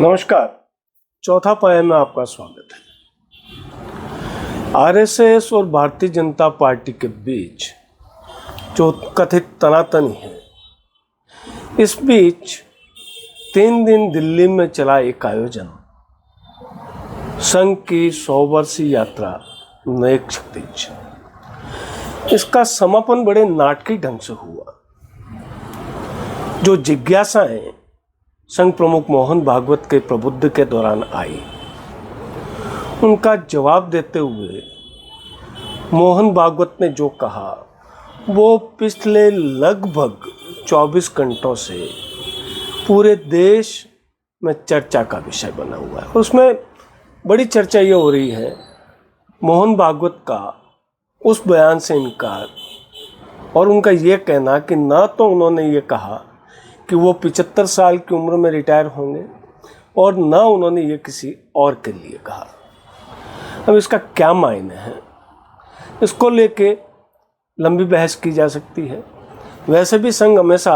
नमस्कार। चौथा पाया में आपका स्वागत है। आरएसएस और भारतीय जनता पार्टी के बीच जो कथित तनातनी है, इस बीच 3 दिन दिल्ली में चला एक आयोजन, संघ की 100 वर्षीय यात्रा नए क्षितिज, इसका समापन बड़े नाटकीय ढंग से हुआ। जो जिज्ञासाएं संघ प्रमुख मोहन भागवत के प्रबुद्ध के दौरान आई, उनका जवाब देते हुए मोहन भागवत ने जो कहा वो पिछले लगभग 24 घंटों से पूरे देश में चर्चा का विषय बना हुआ है। उसमें बड़ी चर्चा ये हो रही है मोहन भागवत का उस बयान से इनकार और उनका ये कहना कि ना तो उन्होंने ये कहा कि वो 75 साल की उम्र में रिटायर होंगे और ना उन्होंने ये किसी और के लिए कहा। अब इसका क्या मायने है, इसको लेके लंबी बहस की जा सकती है। वैसे भी संघ हमेशा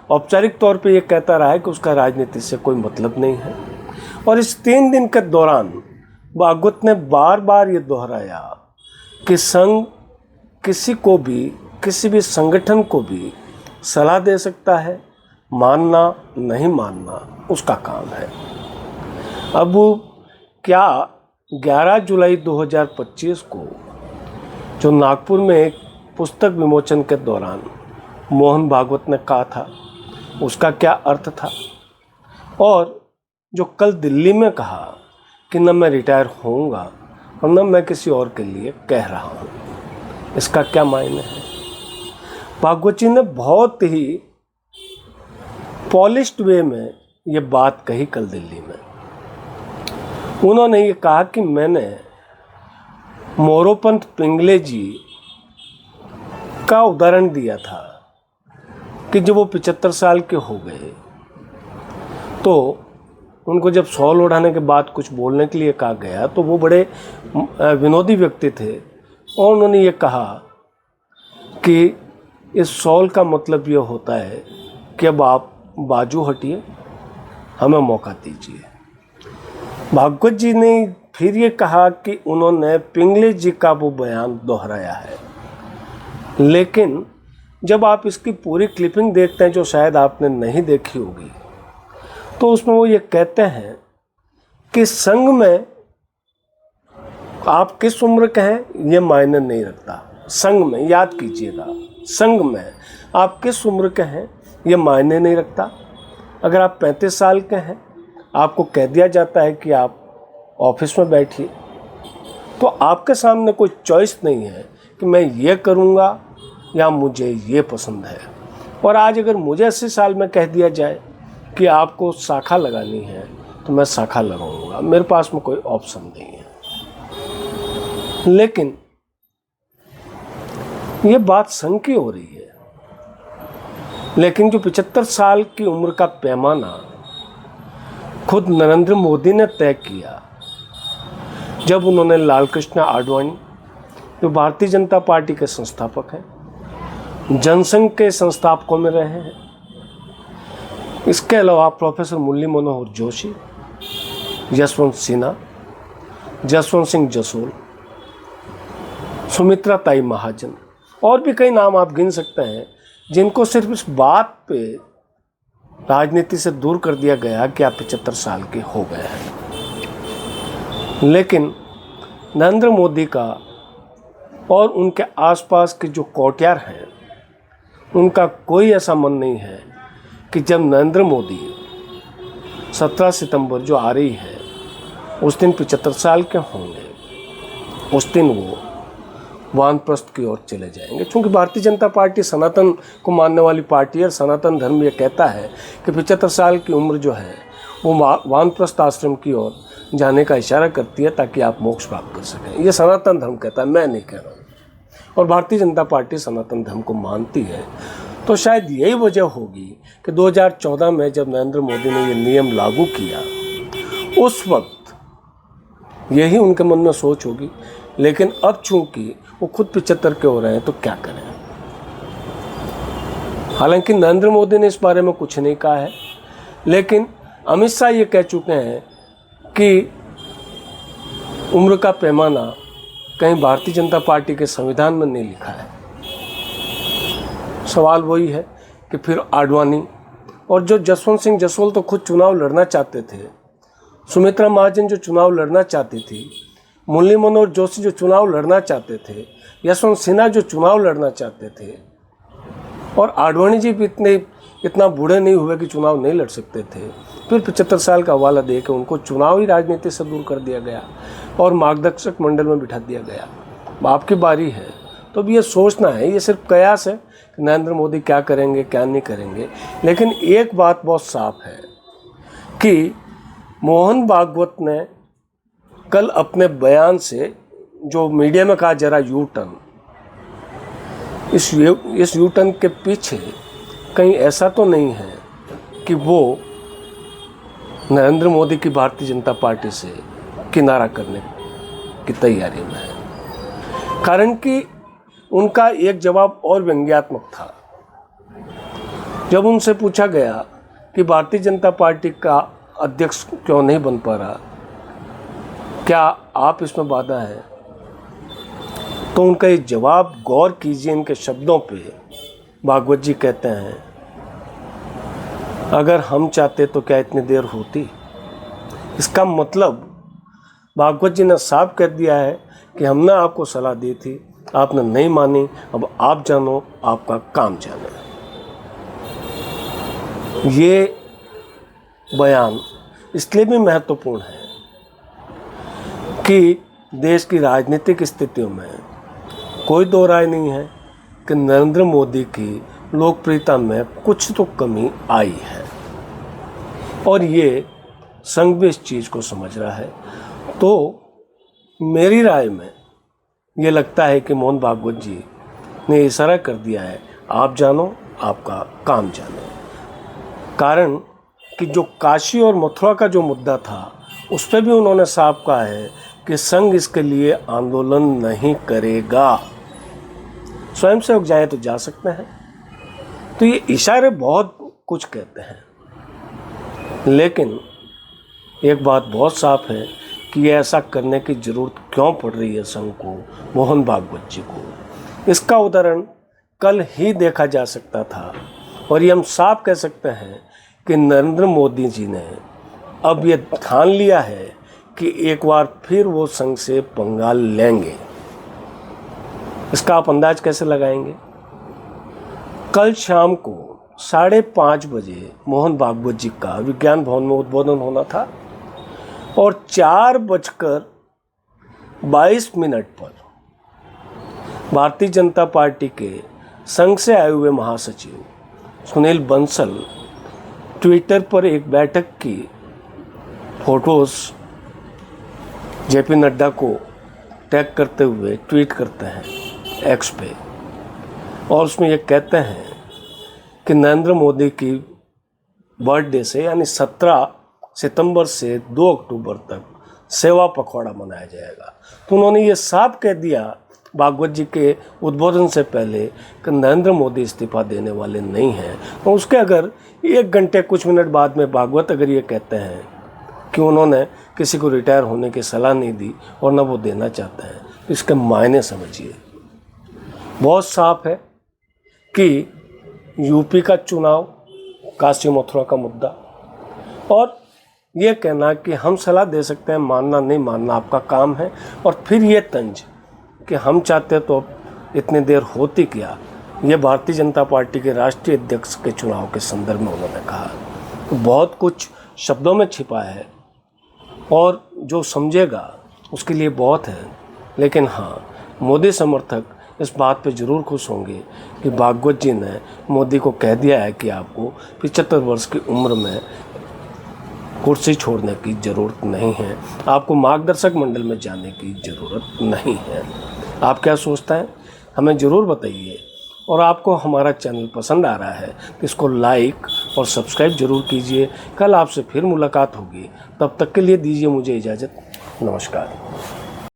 औपचारिक तौर पे ये कहता रहा है कि उसका राजनीति से कोई मतलब नहीं है, और इस 3 दिन के दौरान भागवत ने बार बार ये दोहराया कि संघ किसी भी संगठन को भी सलाह दे सकता है, मानना नहीं मानना उसका काम है। अब क्या 11 जुलाई 2025 को जो नागपुर में एक पुस्तक विमोचन के दौरान मोहन भागवत ने कहा था, उसका क्या अर्थ था, और जो कल दिल्ली में कहा कि न मैं रिटायर होऊंगा और न मैं किसी और के लिए कह रहा हूँ, इसका क्या मायने है। भागवत जी ने बहुत ही पॉलिश्ड वे में ये बात कही कल दिल्ली में। उन्होंने ये कहा कि मैंने मोरोपंत पिंगले जी का उदाहरण दिया था कि जब वो 75 साल के हो गए तो उनको जब शॉल ओढ़ाने के बाद कुछ बोलने के लिए कहा गया तो वो बड़े विनोदी व्यक्ति थे, और उन्होंने ये कहा कि इस शॉल का मतलब ये होता है कि अब आप बाजू हटिए, हमें मौका दीजिए। भागवत जी ने फिर ये कहा कि उन्होंने पिंगले जी का वो बयान दोहराया है, लेकिन जब आप इसकी पूरी क्लिपिंग देखते हैं जो शायद आपने नहीं देखी होगी, तो उसमें वो ये कहते हैं कि संघ में आप किस उम्र के हैं ये मायने नहीं रखता। संघ में, याद कीजिएगा, संघ में आप किस उम्र के हैं ये मायने नहीं रखता। अगर आप 35 साल के हैं, आपको कह दिया जाता है कि आप ऑफिस में बैठिए, तो आपके सामने कोई चॉइस नहीं है कि मैं ये करूँगा या मुझे ये पसंद है। और आज अगर मुझे 80 साल में कह दिया जाए कि आपको शाखा लगानी है तो मैं शाखा लगाऊंगा, मेरे पास में कोई ऑप्शन नहीं है। लेकिन ये बात संघ की हो रही है, लेकिन जो 75 साल की उम्र का पैमाना खुद नरेंद्र मोदी ने तय किया जब उन्होंने लाल कृष्ण आडवाणी, जो भारतीय जनता पार्टी के संस्थापक हैं, जनसंघ के संस्थापकों में रहे हैं, इसके अलावा प्रोफेसर मुरली मनोहर जोशी, यशवंत सिन्हा, जसवंत सिंह जसोल, सुमित्रा ताई महाजन, और भी कई नाम आप गिन सकते हैं जिनको सिर्फ इस बात पे राजनीति से दूर कर दिया गया कि आप 75 साल के हो गए हैं। लेकिन नरेंद्र मोदी का और उनके आसपास के जो कोटियार हैं, उनका कोई ऐसा मन नहीं है कि जब नरेंद्र मोदी 17 सितंबर जो आ रही है उस दिन 75 साल के होंगे, उस दिन वो वानप्रस्थ की ओर चले जाएंगे। क्योंकि भारतीय जनता पार्टी सनातन को मानने वाली पार्टी है। सनातन धर्म ये कहता है कि 75 साल की उम्र जो है वो वानप्रस्थ आश्रम की ओर जाने का इशारा करती है ताकि आप मोक्ष प्राप्त कर सकें। ये सनातन धर्म कहता है, मैं नहीं कह रहा हूँ। और भारतीय जनता पार्टी सनातन धर्म को मानती है। तो शायद यही वजह होगी कि 2014 में जब नरेंद्र मोदी ने ये नियम लागू किया, उस वक्त यही उनके मन में सोच होगी। लेकिन अब चूंकि वो खुद 75 के हो रहे हैं तो क्या करें। हालांकि नरेंद्र मोदी ने इस बारे में कुछ नहीं कहा है, लेकिन अमित शाह ये कह चुके हैं कि उम्र का पैमाना कहीं भारतीय जनता पार्टी के संविधान में नहीं लिखा है। सवाल वही है कि फिर आडवाणी और जो जसवंत सिंह जसवाल तो खुद चुनाव लड़ना चाहते थे, सुमित्रा महाजन जो चुनाव लड़ना चाहती थी, मुरली मनोहर जोशी जो चुनाव लड़ना चाहते थे, यशवंत सिन्हा जो चुनाव लड़ना चाहते थे, और आडवाणी जी भी इतना बूढ़े नहीं हुए कि चुनाव नहीं लड़ सकते थे। फिर 75 साल का हवाला दे के उनको चुनावी राजनीति से दूर कर दिया गया और मार्गदर्शक मंडल में बिठा दिया गया। आपकी बारी है। तो अब ये सोचना है, ये सिर्फ कयास है कि नरेंद्र मोदी क्या करेंगे क्या नहीं करेंगे। लेकिन एक बात बहुत साफ है कि मोहन भागवत ने कल अपने बयान से जो मीडिया में कहा जरा यू टर्न, इस यू टर्न के पीछे कहीं ऐसा तो नहीं है कि वो नरेंद्र मोदी की भारतीय जनता पार्टी से किनारा करने की तैयारी में है। कारण कि उनका एक जवाब और व्यंग्यात्मक था। जब उनसे पूछा गया कि भारतीय जनता पार्टी का अध्यक्ष क्यों नहीं बन पा रहा, क्या आप इसमें बाधा है, तो उनका ये जवाब, गौर कीजिए इनके शब्दों पे। भागवत जी कहते हैं, अगर हम चाहते तो क्या इतनी देर होती। इसका मतलब भागवत जी ने साफ कह दिया है कि हमने आपको सलाह दी थी, आपने नहीं मानी, अब आप जानो, आपका काम जानो। ये बयान इसलिए भी महत्वपूर्ण है कि देश की राजनीतिक स्थितियों में कोई दो राय नहीं है कि नरेंद्र मोदी की लोकप्रियता में कुछ तो कमी आई है, और ये संघ भी इस चीज़ को समझ रहा है। तो मेरी राय में ये लगता है कि मोहन भागवत जी ने इशारा कर दिया है, आप जानो, आपका काम जानो। कारण कि जो काशी और मथुरा का जो मुद्दा था, उस पर भी उन्होंने साफ कहा है कि संघ इसके लिए आंदोलन नहीं करेगा। स्वयंसेवक जाए तो जा सकते हैं। तो ये इशारे बहुत कुछ कहते हैं, लेकिन एक बात बहुत साफ है कि ये ऐसा करने की ज़रूरत क्यों पड़ रही है संघ को, मोहन भागवत जी को। इसका उदाहरण कल ही देखा जा सकता था, और ये हम साफ कह सकते हैं कि नरेंद्र मोदी जी ने अब ये ठान लिया है कि एक बार फिर वो संघ से पंगा लेंगे। इसका आप अंदाज कैसे लगाएंगे? कल शाम को 5:30 बजे मोहन भागवत जी का विज्ञान भवन में उद्बोधन होना था, और 4:22 पर भारतीय जनता पार्टी के संघ से आए हुए महासचिव सुनील बंसल ट्विटर पर एक बैठक की फोटोज जेपी नड्डा को टैग करते हुए ट्वीट करते हैं एक्स पे, और उसमें ये कहते हैं कि नरेंद्र मोदी की बर्थडे से यानी 17 सितंबर से 2 अक्टूबर तक सेवा पखवाड़ा मनाया जाएगा। तो उन्होंने ये साफ कह दिया भागवत जी के उद्बोधन से पहले कि नरेंद्र मोदी इस्तीफा देने वाले नहीं हैं। तो उसके अगर 1 घंटे कुछ मिनट बाद में भागवत अगर ये कहते हैं कि उन्होंने किसी को रिटायर होने की सलाह नहीं दी और ना वो देना चाहते हैं, तो इसके मायने समझिए। बहुत साफ है कि यूपी का चुनाव, काशी मथुरा का मुद्दा, और ये कहना कि हम सलाह दे सकते हैं, मानना नहीं मानना आपका काम है, और फिर ये तंज कि हम चाहते तो इतनी देर होती क्या, ये भारतीय जनता पार्टी के राष्ट्रीय अध्यक्ष के चुनाव के संदर्भ में उन्होंने कहा। तो बहुत कुछ शब्दों में छिपा है, और जो समझेगा उसके लिए बहुत है। लेकिन हाँ, मोदी समर्थक इस बात पे ज़रूर खुश होंगे कि भागवत जी ने मोदी को कह दिया है कि आपको 75 वर्ष की उम्र में कुर्सी छोड़ने की ज़रूरत नहीं है, आपको मार्गदर्शक मंडल में जाने की ज़रूरत नहीं है। आप क्या सोचता है, हमें ज़रूर बताइए। और आपको हमारा चैनल पसंद आ रहा है तो इसको लाइक और सब्सक्राइब ज़रूर कीजिए। कल आपसे फिर मुलाकात होगी, तब तक के लिए दीजिए मुझे इजाज़त। नमस्कार।